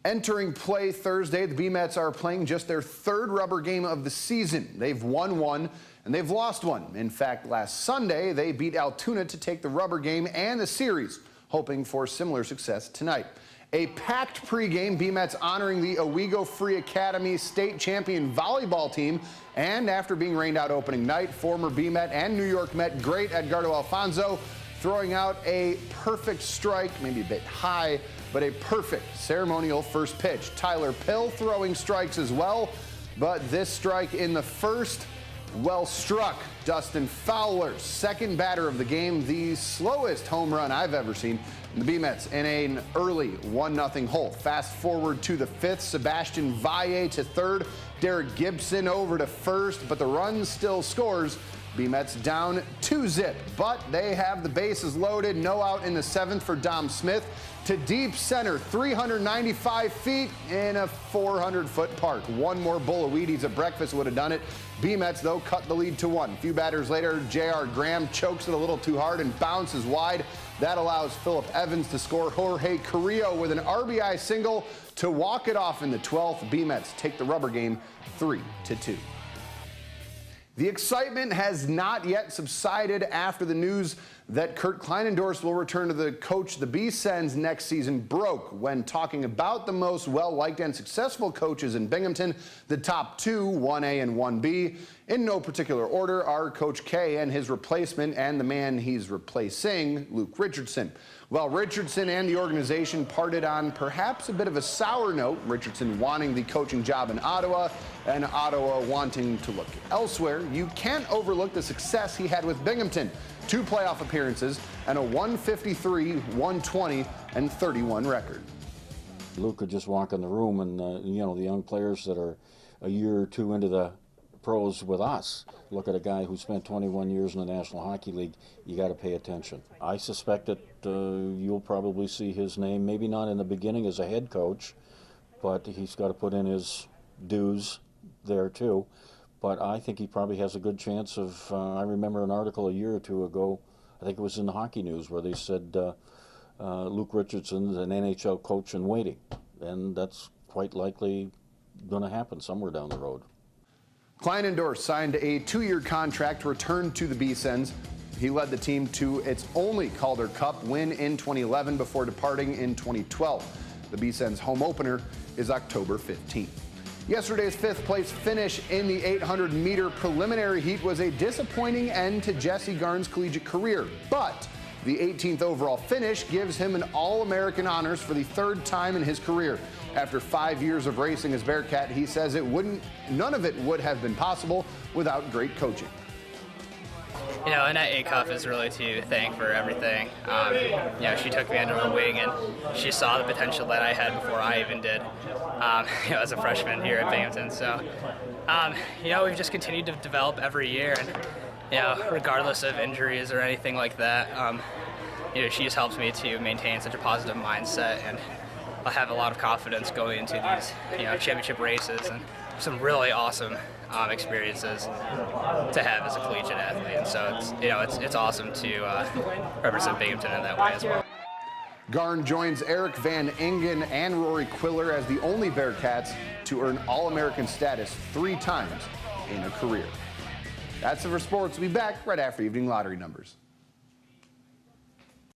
Entering play Thursday, the B-Mets are playing just their third rubber game of the season. They've won one and they've lost one. In fact, last Sunday, they beat Altoona to take the rubber game and the series, hoping for similar success tonight. A packed pregame, B-Mets honoring the Owego Free Academy state champion volleyball team. And after being rained out opening night, former B-Met and New York Met great Edgardo Alfonzo throwing out a perfect strike, maybe a bit high, but a perfect ceremonial first pitch. Tyler Pill throwing strikes as well, but this strike in the first, well struck. Dustin Fowler, second batter of the game, the slowest home run I've ever seen. The B-Mets in an early 1-0 hole. Fast forward to the fifth, Sebastian Valle to third, Derek Gibson over to first, but the run still scores. B-Mets down 2-0, but they have the bases loaded. No out in the seventh for Dom Smith to deep center, 395 feet in a 400-foot park. One more bowl of Wheaties at breakfast would have done it. B-Mets, though, cut the lead to one. A few batters later, J.R. Graham chokes it a little too hard and bounces wide. That allows Phillip Evans to score. Jorge Carrillo with an RBI single to walk it off in the 12th. B-Mets take the rubber game 3-2. The excitement has not yet subsided after the news that Kurt Kleinendorf will return to the coach the B-Sens next season broke. When talking about the most well-liked and successful coaches in Binghamton, the top two, 1A and 1B, in no particular order, are Coach K and his replacement and the man he's replacing, Luke Richardson. Well, Richardson and the organization parted on perhaps a bit of a sour note, Richardson wanting the coaching job in Ottawa and Ottawa wanting to look elsewhere. You can't overlook the success he had with Binghamton. 2 playoff appearances and a 153, 120, and 31 record. Luke could just walk in the room and, the young players that are a year or two into the pros with us, look at a guy who spent 21 years in the National Hockey League, you got to pay attention. I suspect that you'll probably see his name, maybe not in the beginning as a head coach, but he's got to put in his dues there too. But I think he probably has a good chance of, I remember an article a year or two ago, I think it was in the Hockey News, where they said Luke Richardson's an NHL coach in waiting. And that's quite likely going to happen somewhere down the road. Kleinendorf signed a 2-year contract to return to the B-Sens. He led the team to its only Calder Cup win in 2011 before departing in 2012. The B-Sens home opener is October 15th. Yesterday's 5th place finish in the 800-meter preliminary heat was a disappointing end to Jesse Garn's collegiate career, but the 18th overall finish gives him an All-American honors for the 3rd time in his career. After 5 years of racing as Bearcat, he says none of it would have been possible without great coaching. Annette Acuff is really to thank for everything. She took me under her wing and she saw the potential that I had before I even did, as a freshman here at Binghamton. So, we've just continued to develop every year, and regardless of injuries or anything like that, she just helps me to maintain such a positive mindset, and I have a lot of confidence going into these, championship races and some really awesome experiences to have as a collegiate athlete. And so it's awesome to represent Binghamton in that way as well. Garn joins Eric Van Ingen and Rory Quiller as the only Bearcats to earn All-American status 3 times in a career. That's it for sports. We'll be back right after evening lottery numbers.